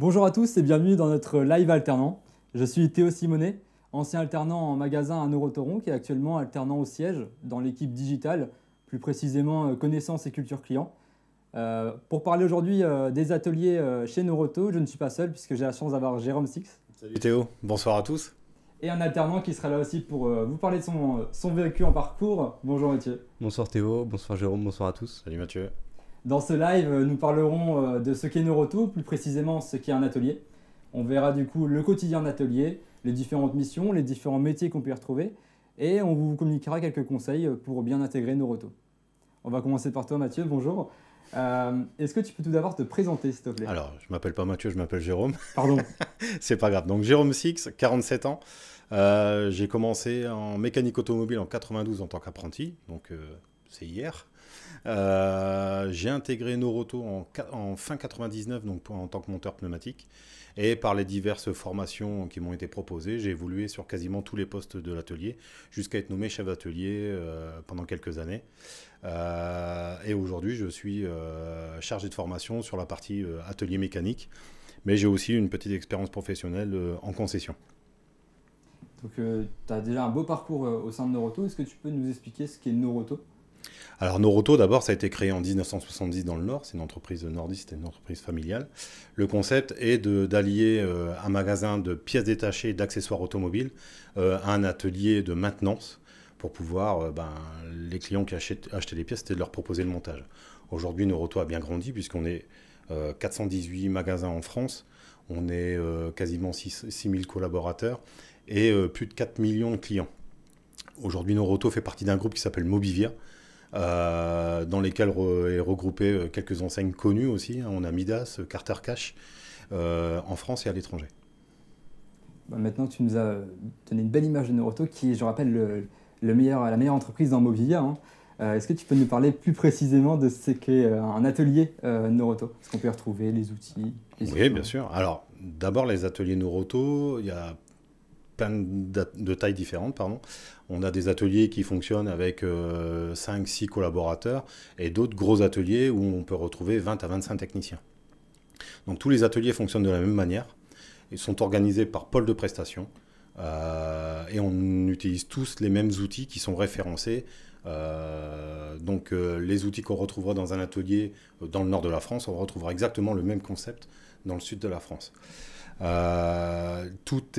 Bonjour à tous et bienvenue dans notre live alternant. Je suis Théo Simonet, ancien alternant en magasin à Neurotoron qui est actuellement alternant au siège dans l'équipe digitale, plus précisément connaissances et culture client. Pour parler aujourd'hui des ateliers chez Neuroto, je ne suis pas seul puisque j'ai la chance d'avoir Jérôme Six Salut Théo, bonsoir à tous. et un alternant qui sera là aussi pour vous parler de son vécu en parcours. Bonjour Mathieu. Bonsoir Théo, bonsoir Jérôme, bonsoir à tous. Salut Mathieu. Dans ce live, nous parlerons de ce qu'est Neuroto, plus précisément ce qu'est un atelier. On verra du coup le quotidien d'atelier, les différentes missions, les différents métiers qu'on peut y retrouver, et on vous communiquera quelques conseils pour bien intégrer Neuroto. On va commencer par toi Mathieu, bonjour. Est-ce que tu peux tout d'abord te présenter s'il te plaît? Alors, je m'appelle pas Mathieu, je m'appelle Jérôme. Pardon. C'est pas grave. Donc Jérôme Six, 47 ans. J'ai commencé en mécanique automobile en 92 en tant qu'apprenti, donc c'est hier. J'ai intégré Neuroto en fin 99 donc en tant que monteur pneumatique. Et par les diverses formations qui m'ont été proposées, j'ai évolué sur quasiment tous les postes de l'atelier, jusqu'à être nommé chef d'atelier pendant quelques années. Et aujourd'hui, je suis chargé de formation sur la partie atelier mécanique, mais j'ai aussi une petite expérience professionnelle en concession. Donc tu as déjà un beau parcours au sein de Neuroto. Est-ce que tu peux nous expliquer ce qu'est Neuroto? Alors Neuroto, d'abord, ça a été créé en 1970 dans le Nord. C'est une entreprise nordiste, c'est une entreprise familiale. Le concept est d'allier un magasin de pièces détachées et d'accessoires automobiles à un atelier de maintenance pour pouvoir, les clients qui achetaient les pièces, c'était de leur proposer le montage. Aujourd'hui, Neuroto a bien grandi puisqu'on est 418 magasins en France. On est quasiment 6000 collaborateurs et plus de 4 millions de clients. Aujourd'hui, Neuroto fait partie d'un groupe qui s'appelle Mobivia, dans lesquels est regroupé quelques enseignes connues aussi. On a Midas, Carter Cash, en France et à l'étranger. Maintenant, tu nous as donné une belle image de Neuroto qui est, je rappelle, la meilleure entreprise dans Mobivia, hein. Est-ce que tu peux nous parler plus précisément de ce qu'est un atelier Neuroto? Est-ce qu'on peut y retrouver les outils, les Oui, solutions? bien sûr. Alors, d'abord, les ateliers Neuroto, il y a plein de tailles différentes, pardon. On a des ateliers qui fonctionnent avec 5-6 collaborateurs et d'autres gros ateliers où on peut retrouver 20 à 25 techniciens. Donc tous les ateliers fonctionnent de la même manière. Ils sont organisés par pôle de prestation et on utilise tous les mêmes outils qui sont référencés. Les outils qu'on retrouvera dans un atelier dans le nord de la France, on retrouvera exactement le même concept dans le sud de la France. On a tous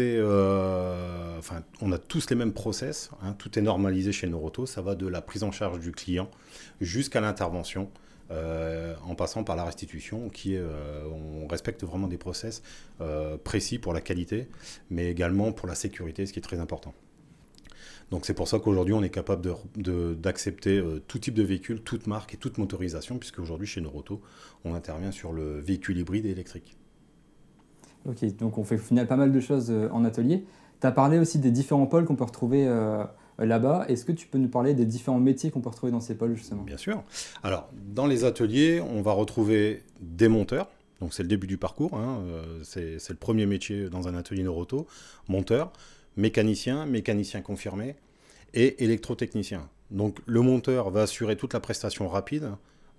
les mêmes process, hein, tout est normalisé chez Neuroto, ça va de la prise en charge du client jusqu'à l'intervention, en passant par la restitution, on respecte vraiment des process précis pour la qualité, mais également pour la sécurité, ce qui est très important. Donc c'est pour ça qu'aujourd'hui on est capable d'accepter tout type de véhicule, toute marque et toute motorisation, puisque aujourd'hui chez Neuroto, on intervient sur le véhicule hybride et électrique. Ok, donc on fait au final pas mal de choses en atelier. Tu as parlé aussi des différents pôles qu'on peut retrouver là-bas. Est-ce que tu peux nous parler des différents métiers qu'on peut retrouver dans ces pôles justement? Bien sûr. Alors, dans les ateliers, on va retrouver des monteurs. Donc, c'est le début du parcours, hein. C'est le premier métier dans un atelier Neuroto. Monteur, mécanicien, mécanicien confirmé et électrotechnicien. Donc, le monteur va assurer toute la prestation rapide.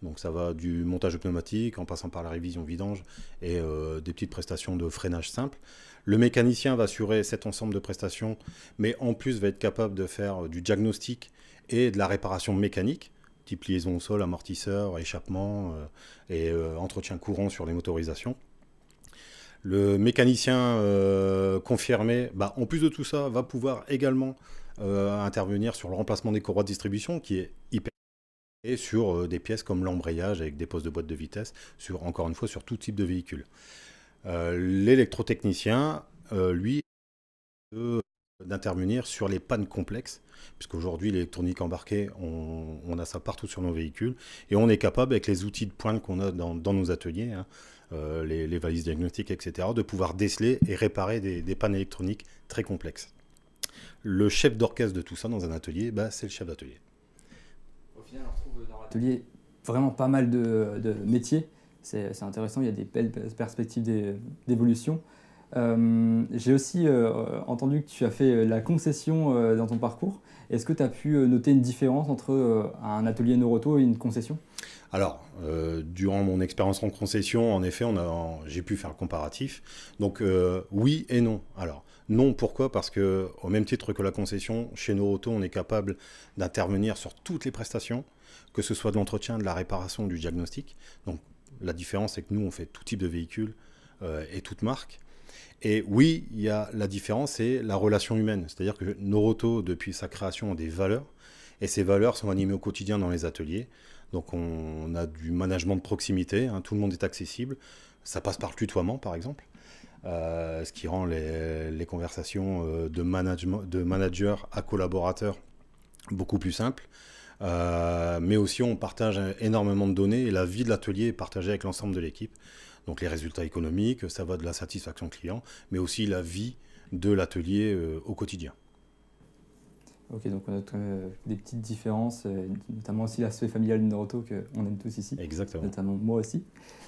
Donc, ça va du montage de pneumatique en passant par la révision vidange et des petites prestations de freinage simple. Le mécanicien va assurer cet ensemble de prestations, mais en plus va être capable de faire du diagnostic et de la réparation mécanique, type liaison au sol, amortisseur, échappement et entretien courant sur les motorisations. Le mécanicien confirmé, en plus de tout ça, va pouvoir également intervenir sur le remplacement des courroies de distribution, qui est hyper, et sur des pièces comme l'embrayage avec des postes de boîte de vitesse, encore une fois sur tout type de véhicule. L'électrotechnicien, lui, d'intervenir sur les pannes complexes, puisqu'aujourd'hui l'électronique embarquée, on a ça partout sur nos véhicules, et on est capable, avec les outils de pointe qu'on a dans nos ateliers, hein, les valises diagnostiques, etc., de pouvoir déceler et réparer des pannes électroniques très complexes. Le chef d'orchestre de tout ça dans un atelier, c'est le chef d'atelier. Au final, on retrouve dans l'atelier vraiment pas mal de métiers. C'est intéressant, il y a des belles perspectives d'évolution. J'ai aussi entendu que tu as fait la concession dans ton parcours. Est-ce que tu as pu noter une différence entre un atelier Noroto et une concession? Alors, durant mon expérience en concession, en effet, j'ai pu faire le comparatif. Donc, oui et non. Alors, non, pourquoi? Parce que, au même titre que la concession, chez Noroto, on est capable d'intervenir sur toutes les prestations, que ce soit de l'entretien, de la réparation, du diagnostic. Donc, la différence, c'est que nous, on fait tout type de véhicule et toute marque. Et oui, il y a la différence, c'est la relation humaine. C'est-à-dire que Noroto, depuis sa création, a des valeurs. Et ces valeurs sont animées au quotidien dans les ateliers. Donc on a du management de proximité, hein, tout le monde est accessible. Ça passe par le tutoiement, par exemple, ce qui rend les conversations de manager à collaborateur beaucoup plus simples. Mais aussi, on partage énormément de données et la vie de l'atelier est partagée avec l'ensemble de l'équipe. Donc les résultats économiques, ça va de la satisfaction client, mais aussi la vie de l'atelier au quotidien. Ok, donc on note des petites différences, notamment aussi l'aspect familial de Noroto qu'on aime tous ici. Exactement. Notamment moi aussi.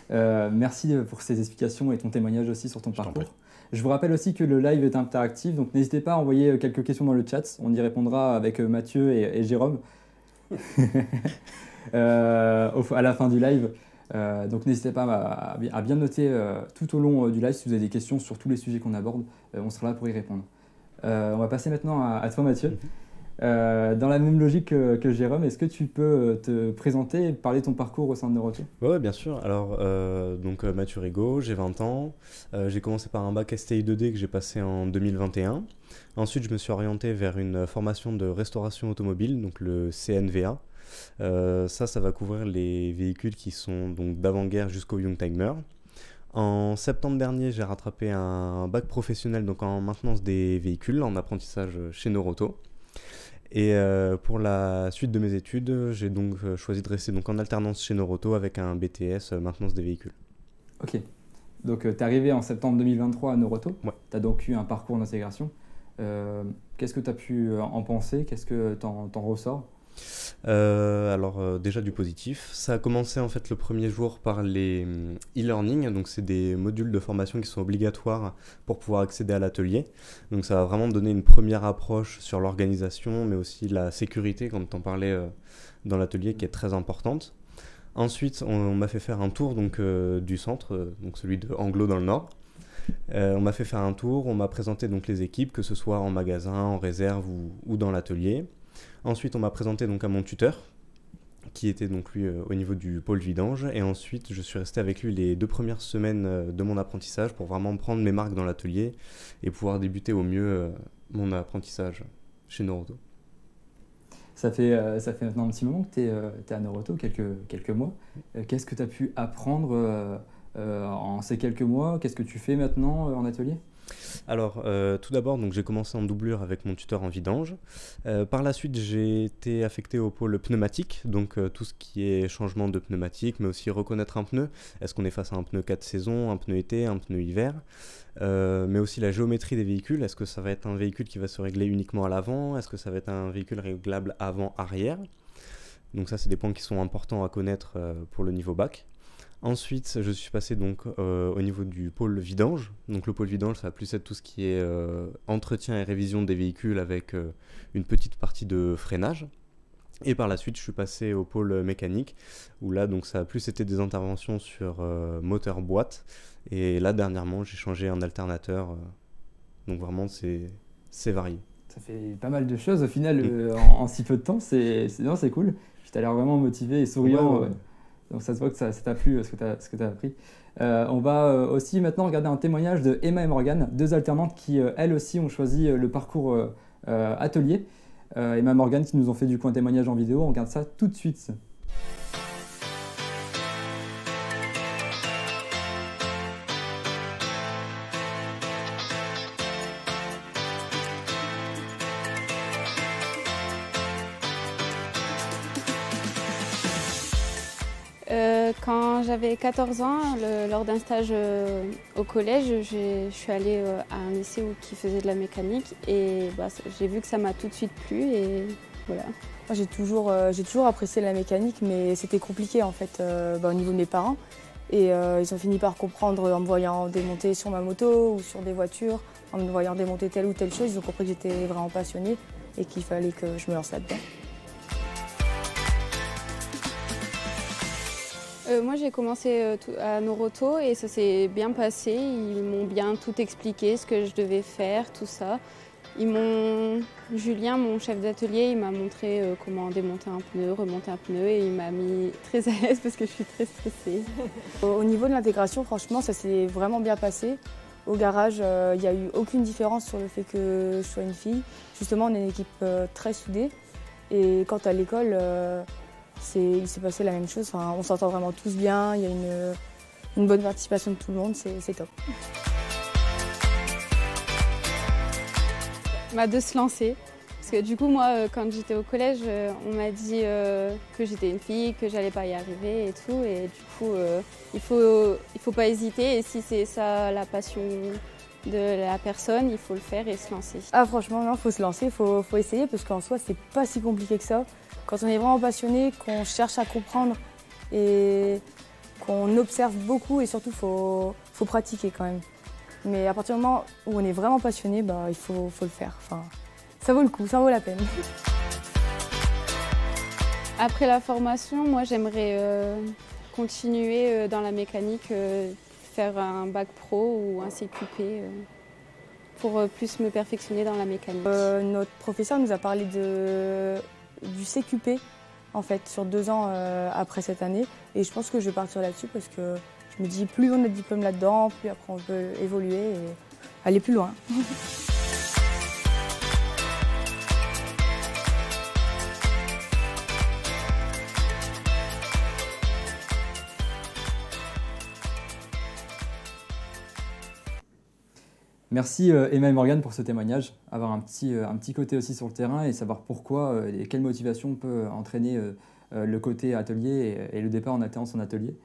Merci pour ces explications et ton témoignage aussi sur ton parcours. Je vous rappelle aussi que le live est interactif, donc n'hésitez pas à envoyer quelques questions dans le chat. On y répondra avec Mathieu et Jérôme à la fin du live. Donc n'hésitez pas à bien noter tout au long du live si vous avez des questions sur tous les sujets qu'on aborde. On sera là pour y répondre. On va passer maintenant à toi, Mathieu. Dans la même logique que Jérôme, est-ce que tu peux te présenter et parler de ton parcours au sein de Noroto? Ouais, bien sûr. Alors, Mathieu Rigaud, j'ai 20 ans. J'ai commencé par un bac STI 2D que j'ai passé en 2021. Ensuite, je me suis orienté vers une formation de restauration automobile, donc le CNVA. Ça va couvrir les véhicules qui sont donc d'avant-guerre jusqu'au Youngtimer. En septembre dernier, j'ai rattrapé un bac professionnel donc en maintenance des véhicules, en apprentissage chez Noroto. Et pour la suite de mes études, j'ai donc choisi de rester donc en alternance chez Noroto avec un BTS maintenance des véhicules. Ok, donc tu es arrivé en septembre 2023 à Noroto. Ouais. Tu as donc eu un parcours d'intégration. Qu'est-ce que tu as pu en penser? Qu'est-ce que t'en ressors? Déjà du positif. Ça a commencé en fait le premier jour par les e-learning, donc c'est des modules de formation qui sont obligatoires pour pouvoir accéder à l'atelier. Donc ça va vraiment donner une première approche sur l'organisation, mais aussi la sécurité, comme tu en parlais dans l'atelier, qui est très importante. Ensuite, on m'a fait faire un tour du centre, donc celui de Anglo dans le Nord. On m'a fait faire un tour, on m'a présenté donc les équipes, que ce soit en magasin, en réserve ou dans l'atelier. Ensuite, on m'a présenté donc à mon tuteur, qui était donc lui au niveau du pôle vidange. Et ensuite, je suis resté avec lui les 2 premières semaines de mon apprentissage pour vraiment prendre mes marques dans l'atelier et pouvoir débuter au mieux mon apprentissage chez Noroto. Ça fait maintenant un petit moment que tu es à Noroto, quelques mois. Qu'est-ce que tu as pu apprendre en ces quelques mois? Qu'est-ce que tu fais maintenant en atelier? Alors, tout d'abord, j'ai commencé en doublure avec mon tuteur en vidange. Par la suite, j'ai été affecté au pôle pneumatique, donc tout ce qui est changement de pneumatique, mais aussi reconnaître un pneu. Est-ce qu'on est face à un pneu 4 saisons, un pneu été, un pneu hiver, mais aussi la géométrie des véhicules. Est-ce que ça va être un véhicule qui va se régler uniquement à l'avant? Est-ce que ça va être un véhicule réglable avant-arrière? Donc ça, c'est des points qui sont importants à connaître pour le niveau bac. Ensuite, je suis passé donc au niveau du pôle vidange. Donc le pôle vidange, ça va plus être tout ce qui est entretien et révision des véhicules avec une petite partie de freinage. Et par la suite, je suis passé au pôle mécanique, où là, donc, ça a plus été des interventions sur moteur-boîte. Et là, dernièrement, j'ai changé un alternateur. Donc vraiment, c'est varié. Ça fait pas mal de choses au final en si peu de temps. C'est cool. Tu as l'air vraiment motivé et souriant. Ouais. Donc ça se voit que ça t'a plu ce que tu as appris. On va aussi maintenant regarder un témoignage de Emma et Morgane, 2 alternantes qui elles aussi ont choisi le parcours atelier. Emma et Morgane qui nous ont fait du coup un témoignage en vidéo. On regarde ça tout de suite. Quand j'avais 14 ans, lors d'un stage au collège, je suis allée à un lycée qui faisait de la mécanique et j'ai vu que ça m'a tout de suite plu et voilà. Moi, j'ai toujours apprécié la mécanique, mais c'était compliqué en fait au niveau de mes parents. Et ils ont fini par comprendre en me voyant démonter sur ma moto ou sur des voitures, en me voyant démonter telle ou telle chose. Ils ont compris que j'étais vraiment passionnée et qu'il fallait que je me lance là-dedans. Moi j'ai commencé à Noroto et ça s'est bien passé. Ils m'ont bien tout expliqué, ce que je devais faire, tout ça. Julien, mon chef d'atelier, il m'a montré comment démonter un pneu, remonter un pneu et il m'a mis très à l'aise parce que je suis très stressée. Au niveau de l'intégration, franchement, ça s'est vraiment bien passé. Au garage, il n'y a eu aucune différence sur le fait que je sois une fille. Justement, on est une équipe très soudée. Et quant à l'école, il s'est passé la même chose. Enfin, on s'entend vraiment tous bien, il y a une bonne participation de tout le monde, c'est top. De se lancer. Parce que du coup, moi, quand j'étais au collège, on m'a dit que j'étais une fille, que j'allais pas y arriver et tout. Et du coup, il faut pas hésiter. Et si c'est ça la passion de la personne, il faut le faire et se lancer. Ah franchement, non, faut se lancer, faut essayer parce qu'en soi, c'est pas si compliqué que ça. Quand on est vraiment passionné, qu'on cherche à comprendre et qu'on observe beaucoup et surtout, faut pratiquer quand même. Mais à partir du moment où on est vraiment passionné, il faut le faire. Enfin, ça vaut le coup, ça vaut la peine. Après la formation, moi j'aimerais continuer dans la mécanique, faire un bac pro ou un CQP pour plus me perfectionner dans la mécanique. Notre professeur nous a parlé du CQP en fait, sur 2 ans après cette année. Et je pense que je vais partir là-dessus parce que je me dis, plus on a de diplômes là-dedans, plus après on peut évoluer et aller plus loin. Merci Emma et Morgane pour ce témoignage, avoir un petit côté aussi sur le terrain et savoir pourquoi et quelle motivation peut entraîner le côté atelier et le départ en alternance en atelier.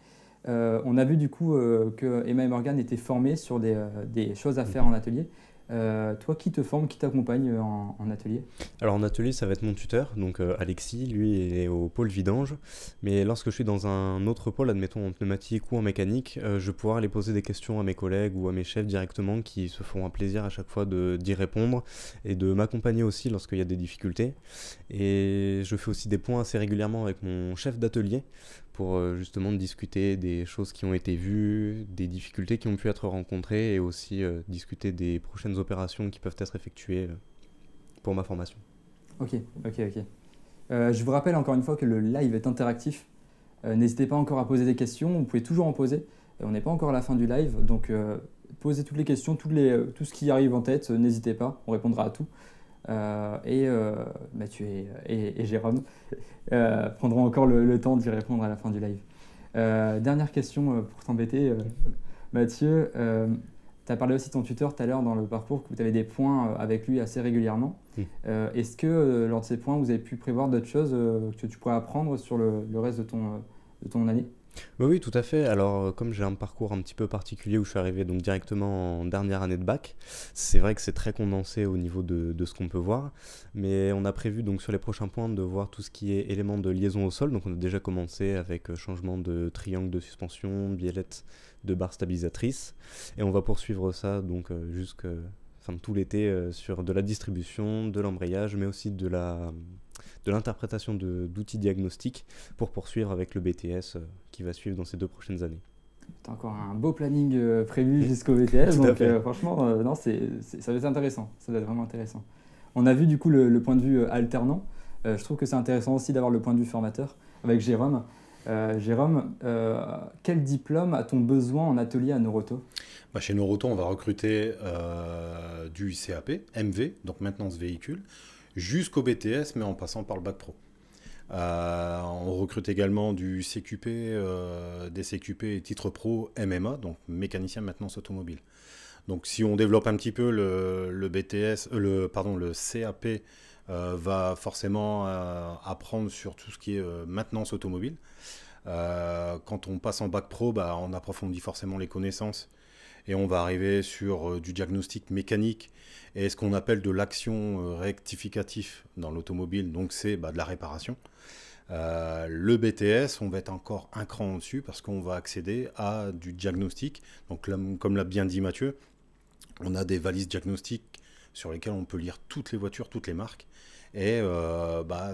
On a vu du coup que Emma et Morgane étaient formées sur des choses à faire en atelier. Toi, qui te forme, qui t'accompagne en atelier? Alors en atelier, ça va être mon tuteur, donc Alexis, lui il est au pôle vidange, mais lorsque je suis dans un autre pôle, admettons en pneumatique ou en mécanique, je vais pouvoir aller poser des questions à mes collègues ou à mes chefs directement qui se feront un plaisir à chaque fois d'y répondre et de m'accompagner aussi lorsqu'il y a des difficultés. Et je fais aussi des points assez régulièrement avec mon chef d'atelier pour justement discuter des choses qui ont été vues, des difficultés qui ont pu être rencontrées et aussi discuter des prochaines opérations qui peuvent être effectuées pour ma formation. Ok. Je vous rappelle encore une fois que le live est interactif. N'hésitez pas encore à poser des questions, vous pouvez toujours en poser. On n'est pas encore à la fin du live, donc posez toutes les questions, tout ce qui arrive en tête, n'hésitez pas, on répondra à tout. Mathieu et Jérôme prendront encore le temps d'y répondre à la fin du live. Dernière question pour t'embêter, Mathieu. Tu as parlé aussi de ton tuteur tout à l'heure dans le parcours, que tu avais des points avec lui assez régulièrement. Est-ce que lors de ces points, vous avez pu prévoir d'autres choses que tu pourrais apprendre sur le reste de ton année? Oui, tout à fait. Alors, comme j'ai un parcours un petit peu particulier où je suis arrivé donc directement en dernière année de bac, c'est vrai que c'est très condensé au niveau de ce qu'on peut voir, mais on a prévu donc sur les prochains points de voir tout ce qui est éléments de liaison au sol. Donc on a déjà commencé avec changement de triangle de suspension, biellette de barre stabilisatrice, et on va poursuivre ça donc tout l'été sur de la distribution, de l'embrayage, mais aussi de l'interprétation d'outils diagnostiques pour poursuivre avec le BTS qui va suivre dans ces 2 prochaines années. Tu as encore un beau planning prévu jusqu'au BTS, donc franchement, ça va être intéressant, ça va être vraiment intéressant. On a vu du coup le point de vue alternant. Je trouve que c'est intéressant aussi d'avoir le point de vue formateur avec Jérôme. Jérôme, quel diplôme a-t-on besoin en atelier à Noroto? Chez Noroto, on va recruter du CAP, MV, donc maintenance véhicule, jusqu'au BTS, mais en passant par le bac pro. On recrute également du CQP, des CQP et titres pro MMA, donc mécanicien maintenance automobile. Donc si on développe un petit peu le CAP, va forcément apprendre sur tout ce qui est maintenance automobile. Quand on passe en bac pro, on approfondit forcément les connaissances et on va arriver sur du diagnostic mécanique et ce qu'on appelle de l'action rectificatif dans l'automobile, donc c'est de la réparation. Le BTS, on va être encore un cran au-dessus parce qu'on va accéder à du diagnostic. Donc, comme l'a bien dit Mathieu, on a des valises diagnostiques sur lesquelles on peut lire toutes les voitures, toutes les marques. Et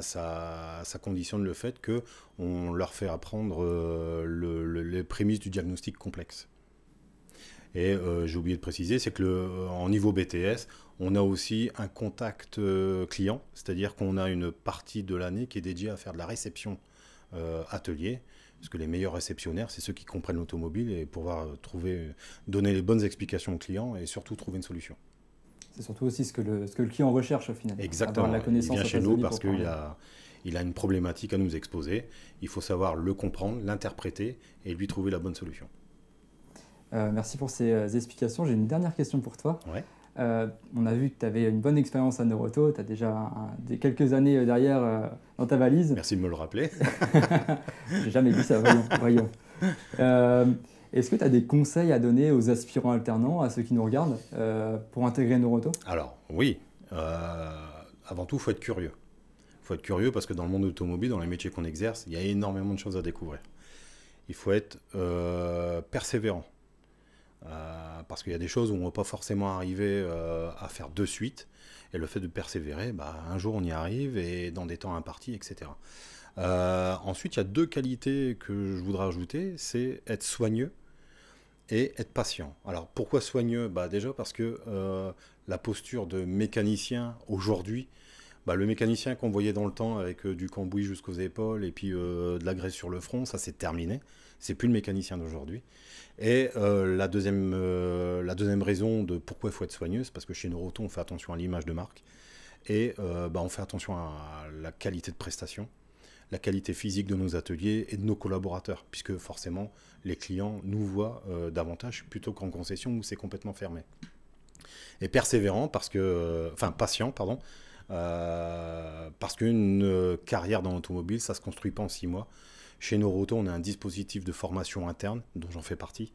ça conditionne le fait qu'on leur fait apprendre les prémices du diagnostic complexe. Et j'ai oublié de préciser, c'est que en niveau BTS, on a aussi un contact client, c'est-à-dire qu'on a une partie de l'année qui est dédiée à faire de la réception atelier, parce que les meilleurs réceptionnaires, c'est ceux qui comprennent l'automobile et pouvoir donner les bonnes explications aux clients et surtout trouver une solution. C'est surtout aussi ce que le client recherche au final. Exactement, il vient chez nous parce qu'il a une problématique à nous exposer, il faut savoir le comprendre, l'interpréter et lui trouver la bonne solution. Merci pour ces explications. J'ai une dernière question pour toi. Ouais. On a vu que tu avais une bonne expérience à Neuroauto, tu as déjà quelques années derrière dans ta valise. Merci de me le rappeler. J'ai jamais dit ça, voyons. Est-ce que tu as des conseils à donner aux aspirants alternants, à ceux qui nous regardent, pour intégrer Neuroauto? Alors, oui. Avant tout, il faut être curieux. Il faut être curieux parce que dans le monde automobile, dans les métiers qu'on exerce, il y a énormément de choses à découvrir. Il faut être persévérant. Parce qu'il y a des choses où on ne va pas forcément arriver à faire de suite. Et le fait de persévérer, un jour on y arrive et dans des temps impartis, etc. Ensuite, il y a 2 qualités que je voudrais ajouter, c'est être soigneux et être patient. Alors pourquoi soigneux? Déjà parce que la posture de mécanicien aujourd'hui, le mécanicien qu'on voyait dans le temps avec du cambouis jusqu'aux épaules et puis de la graisse sur le front, ça c'est terminé. C'est plus le mécanicien d'aujourd'hui. Et la deuxième raison de pourquoi il faut être soigneux, c'est parce que chez Neuroauto, on fait attention à l'image de marque et on fait attention à la qualité de prestation, la qualité physique de nos ateliers et de nos collaborateurs, puisque forcément, les clients nous voient davantage plutôt qu'en concession où c'est complètement fermé. Et persévérant, patient, pardon, parce qu'une carrière dans l'automobile, ça ne se construit pas en 6 mois. Chez Neuroauto, on a un dispositif de formation interne, dont j'en fais partie.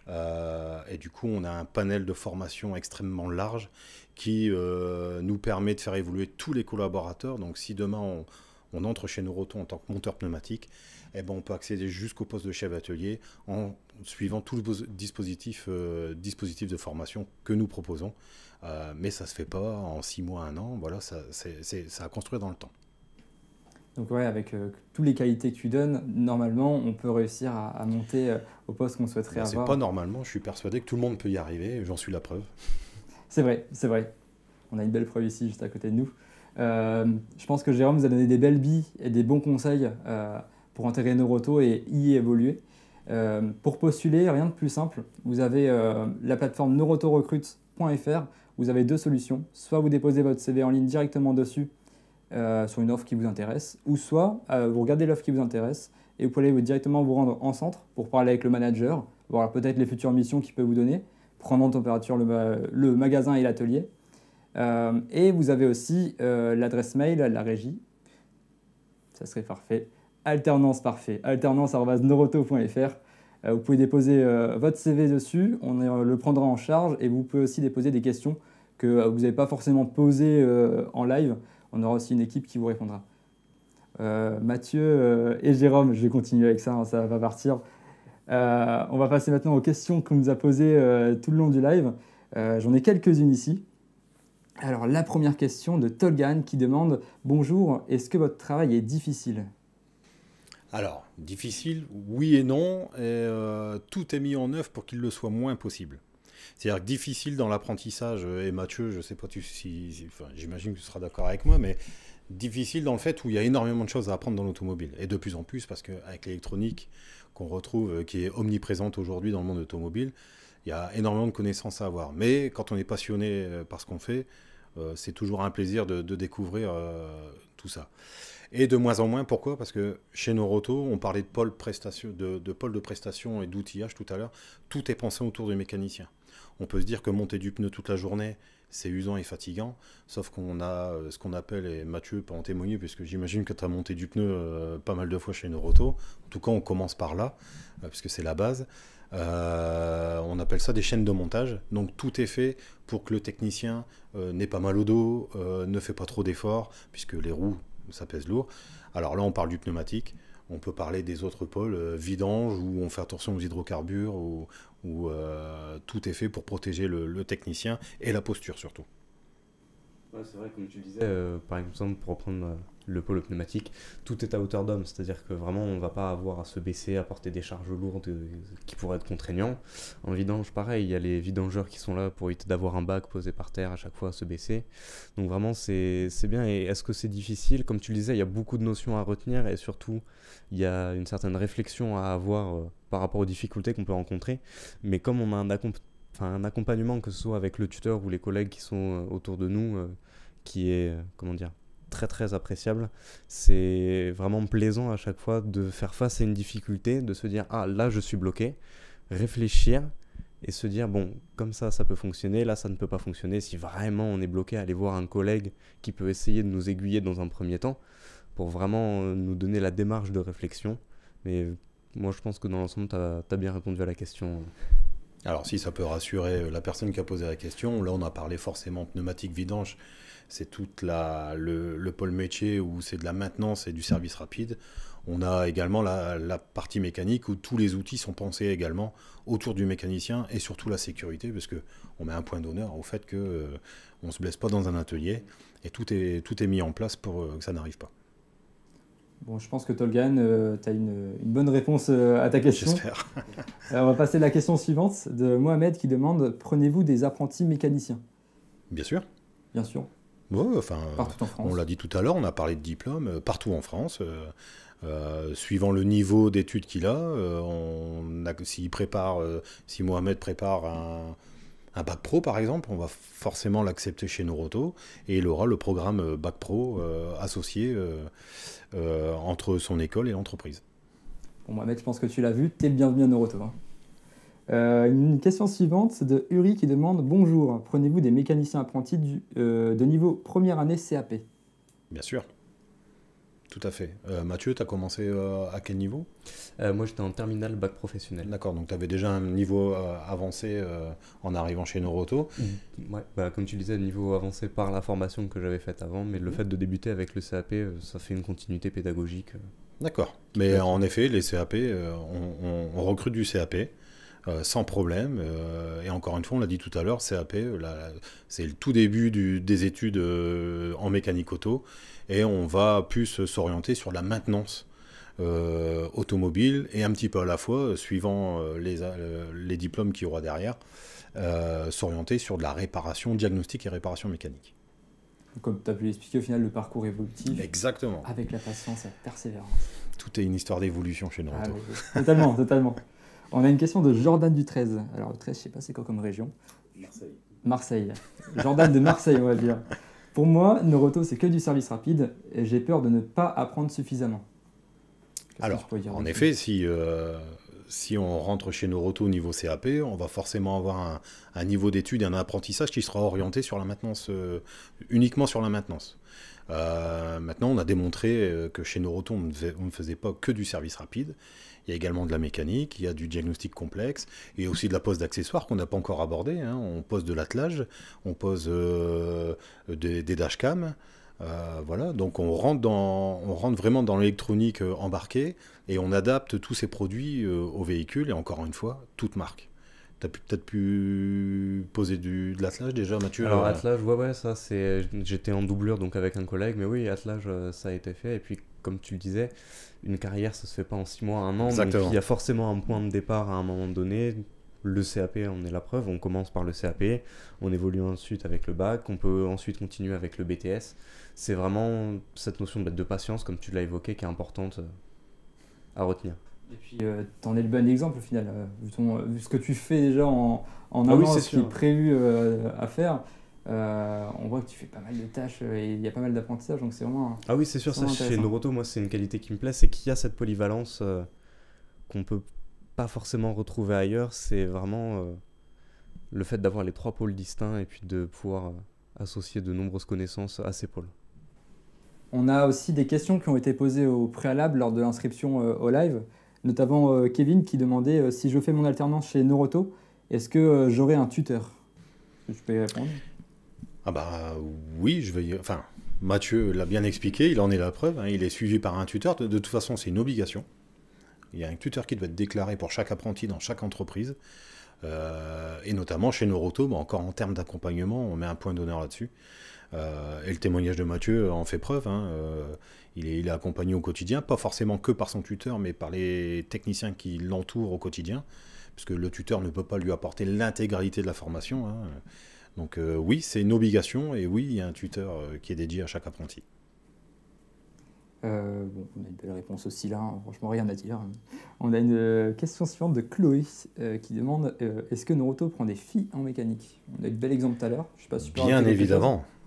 Et du coup, on a un panel de formation extrêmement large qui nous permet de faire évoluer tous les collaborateurs. Donc, si demain, on entre chez Neuroauto en tant que monteur pneumatique, on peut accéder jusqu'au poste de chef d'atelier en suivant tout le dispositif de formation que nous proposons. Mais ça ne se fait pas en 6 mois, 1 an. Voilà, ça a construit dans le temps. Donc ouais, avec toutes les qualités que tu donnes, normalement, on peut réussir à monter au poste qu'on souhaiterait avoir. C'est pas normalement, je suis persuadé que tout le monde peut y arriver, j'en suis la preuve. C'est vrai. On a une belle preuve ici, juste à côté de nous. Je pense que Jérôme vous a donné des belles billes et des bons conseils pour intégrer Neuroauto et y évoluer. Pour postuler, rien de plus simple. Vous avez la plateforme neuroautorecrute.fr. Vous avez 2 solutions. Soit vous déposez votre CV en ligne directement dessus, sur une offre qui vous intéresse, ou soit vous regardez l'offre qui vous intéresse et vous pouvez directement vous rendre en centre pour parler avec le manager, voir peut-être les futures missions qu'il peut vous donner, prendre en température le magasin et l'atelier. Et vous avez aussi l'adresse mail, la régie, ça serait parfait, alternance@neuroauto.fr. Vous pouvez déposer votre CV dessus, on le prendra en charge et vous pouvez aussi déposer des questions que vous n'avez pas forcément posées en live. On aura aussi une équipe qui vous répondra. Mathieu et Jérôme, je vais continuer avec ça, ça va partir. On va passer maintenant aux questions qu'on nous a posées tout le long du live. J'en ai quelques-unes ici. Alors, la première question de Tolgan qui demande « Bonjour, est-ce que votre travail est difficile ?» Alors, difficile, oui et non. Et, tout est mis en œuvre pour qu'il le soit moins possible. C'est-à-dire que difficile dans l'apprentissage, et Mathieu, je ne sais pas j'imagine que tu seras d'accord avec moi, mais difficile dans le fait où il y a énormément de choses à apprendre dans l'automobile. Et de plus en plus, parce qu'avec l'électronique qu'on retrouve, qui est omniprésente aujourd'hui dans le monde automobile, il y a énormément de connaissances à avoir. Mais quand on est passionné par ce qu'on fait, c'est toujours un plaisir de découvrir tout ça. Et de moins en moins, pourquoi? Parce que chez Neuroauto, on parlait de pôle de prestation et d'outillage tout à l'heure. Tout est pensé autour du mécanicien. On peut se dire que monter du pneu toute la journée, c'est usant et fatigant, sauf qu'on a ce qu'on appelle, et Mathieu peut en témoigner, puisque j'imagine que tu as monté du pneu pas mal de fois chez Neuroauto. En tout cas, on commence par là, puisque c'est la base. On appelle ça des chaînes de montage. Donc tout est fait pour que le technicien n'ait pas mal au dos, ne fait pas trop d'efforts, puisque les roues ça pèse lourd. Alors là, on parle du pneumatique. On peut parler des autres pôles, vidange, où on fait attention aux hydrocarbures, où tout est fait pour protéger le technicien et la posture surtout. Ouais, c'est vrai, comme tu le disais, par exemple, pour reprendre le pôle pneumatique, tout est à hauteur d'homme, c'est-à-dire que vraiment on ne va pas avoir à se baisser, à porter des charges lourdes qui pourraient être contraignants. En vidange, pareil, il y a les vidangeurs qui sont là pour éviter d'avoir un bac posé par terre à chaque fois à se baisser. Donc vraiment c'est bien. Et est-ce que c'est difficile? Comme tu le disais, il y a beaucoup de notions à retenir et surtout il y a une certaine réflexion à avoir par rapport aux difficultés qu'on peut rencontrer. Mais comme on a un accompagnement, que ce soit avec le tuteur ou les collègues qui sont autour de nous, qui est, comment dire, très très appréciable. C'est vraiment plaisant à chaque fois de faire face à une difficulté, de se dire « Ah, là je suis bloqué », réfléchir et se dire « Bon, comme ça peut fonctionner, là ça ne peut pas fonctionner ». Si vraiment on est bloqué, aller voir un collègue qui peut essayer de nous aiguiller dans un premier temps pour vraiment nous donner la démarche de réflexion. Mais moi je pense que dans l'ensemble, tu as bien répondu à la question. Alors si ça peut rassurer la personne qui a posé la question, là on a parlé forcément pneumatique vidange, c'est tout le pôle métier où c'est de la maintenance et du service rapide. On a également la partie mécanique où tous les outils sont pensés également autour du mécanicien et surtout la sécurité, parce qu'on met un point d'honneur au fait qu'on ne se blesse pas dans un atelier et tout est mis en place pour que ça n'arrive pas. Bon, je pense que Tolgan, tu as une bonne réponse à ta question. J'espère. On va passer à la question suivante de Mohamed qui demande « Prenez-vous des apprentis mécaniciens ?» Bien sûr. Bien sûr. Ouais, enfin, partout en France. On l'a dit tout à l'heure, on a parlé de diplôme partout en France. Suivant le niveau d'études qu'il a, si Mohamed prépare un bac pro par exemple, on va forcément l'accepter chez Noroto et il aura le programme bac pro associé entre son école et l'entreprise. Bon, Mohamed, je pense que tu l'as vu, tu es le bienvenu à Noroto. Une question suivante, c'est de Uri qui demande « Bonjour, prenez-vous des mécaniciens apprentis de niveau première année CAP ?» Bien sûr, tout à fait. Mathieu, tu as commencé à quel niveau? Moi j'étais en terminale bac professionnel. D'accord, donc tu avais déjà un niveau avancé en arrivant chez Noroto. Ouais, comme tu disais, niveau avancé par la formation que j'avais faite avant, mais le fait de débuter avec le CAP, ça fait une continuité pédagogique. D'accord, mais en effet, les CAP, on recrute du CAP. Sans problème, et encore une fois, on l'a dit tout à l'heure, CAP, c'est le tout début des études en mécanique auto, et on va plus s'orienter sur la maintenance automobile, et un petit peu à la fois, suivant les diplômes qu'il y aura derrière, s'orienter sur de la réparation, diagnostic et réparation mécanique. Comme tu as pu l'expliquer, au final, le parcours évolutif. Exactement. Avec la patience et la persévérance. Tout est une histoire d'évolution chez Noroto. Oui. Totalement, totalement. On a une question de Jordan du 13. Alors, le 13, je ne sais pas c'est quoi comme région. Marseille. Jordan de Marseille, on va dire. Pour moi, Noroto, c'est que du service rapide et j'ai peur de ne pas apprendre suffisamment. Alors, en effet, si on rentre chez Noroto au niveau CAP, on va forcément avoir un niveau d'études et un apprentissage qui sera orienté sur la maintenance, uniquement sur la maintenance. Maintenant, on a démontré que chez Noroto, on ne faisait pas que du service rapide. Il y a également de la mécanique, il y a du diagnostic complexe, et aussi de la pose d'accessoires qu'on n'a pas encore abordé. Hein. On pose de l'attelage, on pose des dashcams. Voilà, donc on rentre vraiment dans l'électronique embarquée et on adapte tous ces produits au véhicule, et encore une fois, toute marque. Tu as peut-être pu poser de l'attelage déjà, Mathieu? Alors attelage, ouais, ça c'est... J'étais en doublure donc avec un collègue, mais oui, attelage, ça a été fait. Et puis, comme tu le disais, une carrière, ça se fait pas en 6 mois, 1 an. Exactement. Donc il y a forcément un point de départ à un moment donné. Le CAP en est la preuve. On commence par le CAP, on évolue ensuite avec le bac, on peut ensuite continuer avec le BTS. C'est vraiment cette notion de patience, comme tu l'as évoqué, qui est importante à retenir. Et puis, tu en es le bon exemple au final. Vu ce que tu fais déjà en un an, ce qui est prévu à faire, on voit que tu fais pas mal de tâches et il y a pas mal d'apprentissage. Donc c'est vraiment. Ah oui, c'est sûr, ça chez Noroto, moi, c'est une qualité qui me plaît, c'est qu'il y a cette polyvalence qu'on peut pas forcément retrouver ailleurs. C'est vraiment le fait d'avoir les 3 pôles distincts et puis de pouvoir associer de nombreuses connaissances à ces pôles. On a aussi des questions qui ont été posées au préalable lors de l'inscription au live, notamment Kevin qui demandait si je fais mon alternance chez Noroto, est-ce que j'aurai un tuteur? Je peux y répondre? Ah bah oui, je vais Mathieu l'a bien expliqué, il en est la preuve, hein, il est suivi par un tuteur. De toute façon, c'est une obligation. Il y a un tuteur qui doit être déclaré pour chaque apprenti dans chaque entreprise. Et notamment chez Noroto, encore en termes d'accompagnement, on met un point d'honneur là-dessus. Et le témoignage de Mathieu en fait preuve. Hein, il est accompagné au quotidien, pas forcément que par son tuteur, mais par les techniciens qui l'entourent au quotidien, puisque le tuteur ne peut pas lui apporter l'intégralité de la formation. Hein. Donc oui, c'est une obligation, et oui, il y a un tuteur qui est dédié à chaque apprenti. On a une belle réponse aussi là, hein. Franchement rien à dire. On a une question suivante de Chloé qui demande est-ce que Noroto prend des filles en mécanique? On a eu de bel exemple tout à l'heure. Je sais pas si tu peux rajouter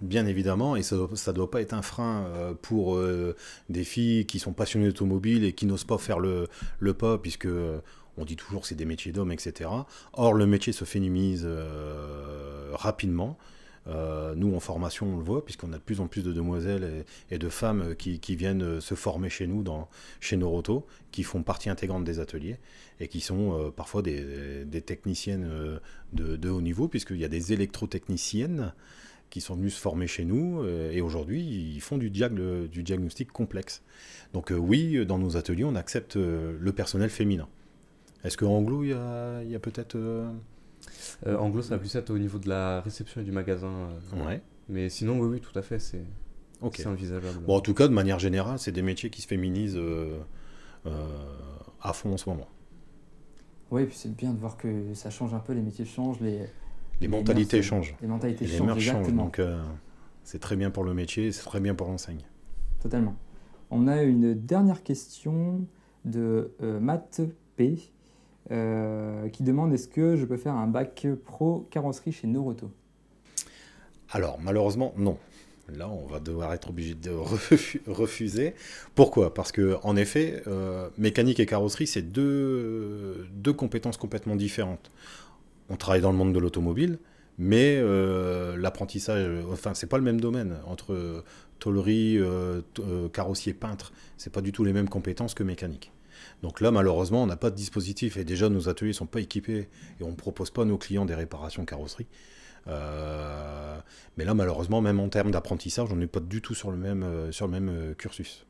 Bien évidemment, et ça ne doit pas être un frein pour des filles qui sont passionnées d'automobile et qui n'osent pas faire le pas, puisque on dit toujours que c'est des métiers d'hommes, etc. Or, le métier se féminise rapidement. Nous, en formation, on le voit, puisqu'on a de plus en plus de demoiselles et de femmes qui viennent se former chez nous, chez Noroto, qui font partie intégrante des ateliers et qui sont parfois des techniciennes de haut niveau, puisqu'il y a des électrotechniciennes qui sont venues se former chez nous et aujourd'hui, ils font du diagnostic complexe. Donc oui, dans nos ateliers, on accepte le personnel féminin. Est-ce qu'en Anglo, il y a peut-être... Anglo, ça va plus être au niveau de la réception et du magasin. Ouais. Mais sinon, oui, tout à fait, c'est envisageable. Bon, en tout cas, de manière générale, c'est des métiers qui se féminisent à fond en ce moment. Oui, puis c'est bien de voir que ça change un peu, les métiers changent, les mentalités changent. Les mentalités et les changent, mœurs changent, exactement. donc c'est très bien pour le métier, c'est très bien pour l'enseigne. Totalement. On a une dernière question de Matt P. Qui demande est-ce que je peux faire un bac pro carrosserie chez Noroto? Alors, malheureusement, non. Là, on va devoir être obligé de refuser. Pourquoi? Parce que, en effet, mécanique et carrosserie, c'est deux compétences complètement différentes. On travaille dans le monde de l'automobile, mais l'apprentissage, enfin, c'est pas le même domaine. Entre tôlerie, carrossier, peintre, c'est pas du tout les mêmes compétences que mécanique. Donc là, malheureusement, on n'a pas de dispositif et déjà nos ateliers ne sont pas équipés et on ne propose pas à nos clients des réparations carrosserie. Mais là, malheureusement, même en termes d'apprentissage, on n'est pas du tout sur le même cursus.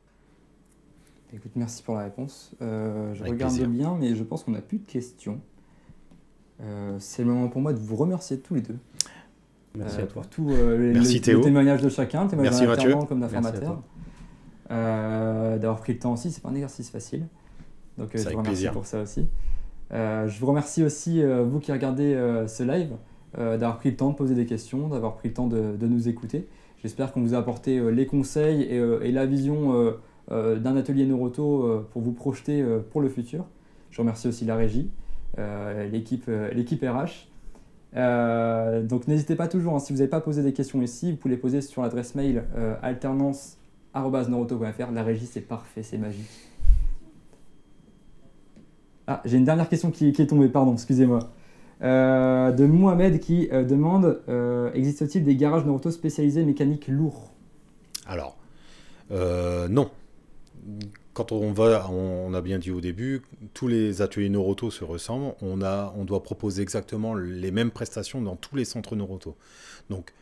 Écoute, merci pour la réponse. Je Avec regarde plaisir. bien, mais je pense qu'on n'a plus de questions. C'est le moment pour moi de vous remercier tous les deux. Merci à toi. Pour tout Merci, le Théo. témoignage de chacun, le témoignage Merci, d'un Mathieu. alternant comme d'un Merci à formateur. D'avoir pris le temps aussi, c'est pas un exercice facile. Donc je avec vous remercie plaisir. pour ça aussi. Je vous remercie aussi, vous qui regardez ce live, d'avoir pris le temps de poser des questions, d'avoir pris le temps de nous écouter. J'espère qu'on vous a apporté les conseils et la vision d'un atelier Noroto pour vous projeter pour le futur. Je remercie aussi la régie, l'équipe RH. Donc n'hésitez pas toujours, hein, si vous n'avez pas posé des questions ici, vous pouvez les poser sur l'adresse mail alternance@noroto.fr. La régie, c'est parfait, c'est magique. Ah, j'ai une dernière question qui est tombée, pardon, excusez-moi. De Mohamed qui demande existe-t-il des garages Noroto spécialisés mécaniques lourds? Alors, non. Quand on a bien dit au début, tous les ateliers Noroto se ressemblent. On doit proposer exactement les mêmes prestations dans tous les centres Noroto. Donc,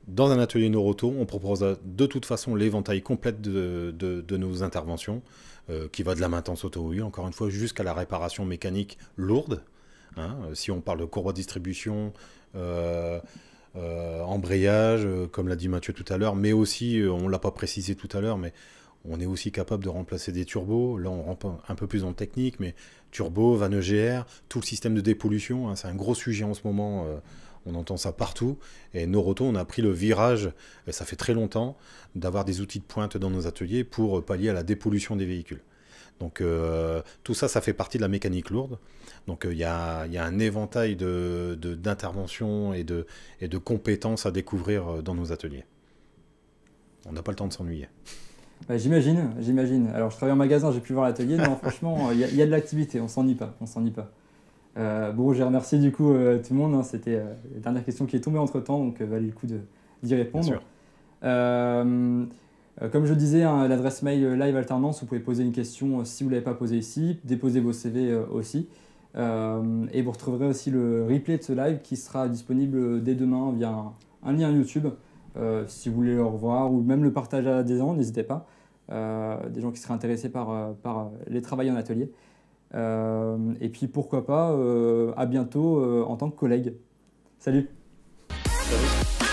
dans un atelier Noroto, on propose de toute façon l'éventail complète de nos interventions, qui va de la maintenance automobile, encore une fois, jusqu'à la réparation mécanique lourde. Hein, si on parle de courroie de distribution, embrayage, comme l'a dit Mathieu tout à l'heure, mais aussi, on ne l'a pas précisé tout à l'heure, mais on est aussi capable de remplacer des turbos. Là, on rentre un peu plus dans le technique, mais turbo, vanne EGR, tout le système de dépollution, hein, c'est un gros sujet en ce moment. On entend ça partout. Et Noroto, on a pris le virage, et ça fait très longtemps, d'avoir des outils de pointe dans nos ateliers pour pallier à la dépollution des véhicules. Donc tout ça, ça fait partie de la mécanique lourde. Donc il y a un éventail d'interventions et de compétences à découvrir dans nos ateliers. On n'a pas le temps de s'ennuyer. Bah, j'imagine. Alors je travaille en magasin, j'ai pu voir l'atelier. Non, franchement, il y a de l'activité, on s'ennuie pas. Bon, j'ai remercié du coup tout le monde. Hein, c'était la dernière question qui est tombée entre temps, donc valait le coup d'y répondre. Bien sûr. Comme je disais, hein, l'adresse mail live alternance, vous pouvez poser une question si vous ne l'avez pas posée ici, déposer vos CV aussi. Et vous retrouverez aussi le replay de ce live qui sera disponible dès demain via un lien YouTube Si vous voulez le revoir ou même le partager à des gens, n'hésitez pas. Des gens qui seraient intéressés par les travails en atelier. Et puis pourquoi pas à bientôt en tant que collègue. Salut. Salut.